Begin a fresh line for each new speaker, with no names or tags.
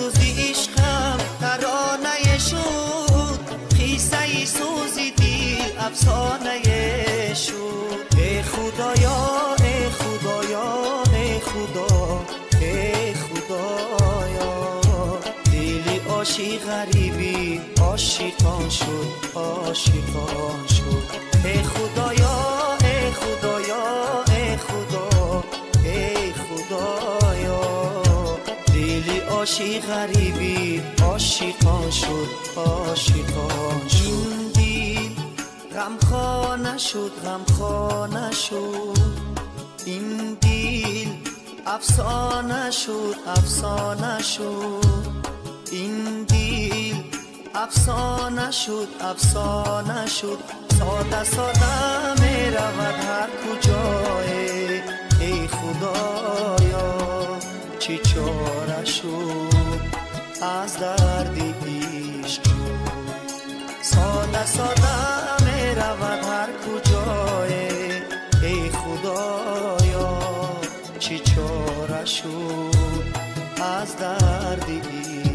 روزی عشقم ترانه شد، قصه ای سوزی دل افسانه شد. ای خدایا ای خدایا ای خدا ای خدایا، دل عاشق غریبی عاشقان شد عاشقان شد. ای خدایا ای خدایا ای خدا ای خدایا، دل عاشق غریبی عاشقان شد عاشقان شد. این دل غمخانه شد غمخانه شد، این دل افسانه شد افسانه شد، این دل افسانه شد افسانه شد. ساده ساده می رود هر کجای، ای خدایا چی چاره شد از درد عشق. ساده ساده می رود هر کجای، ای خدایا چی چاره شد از درد عشق.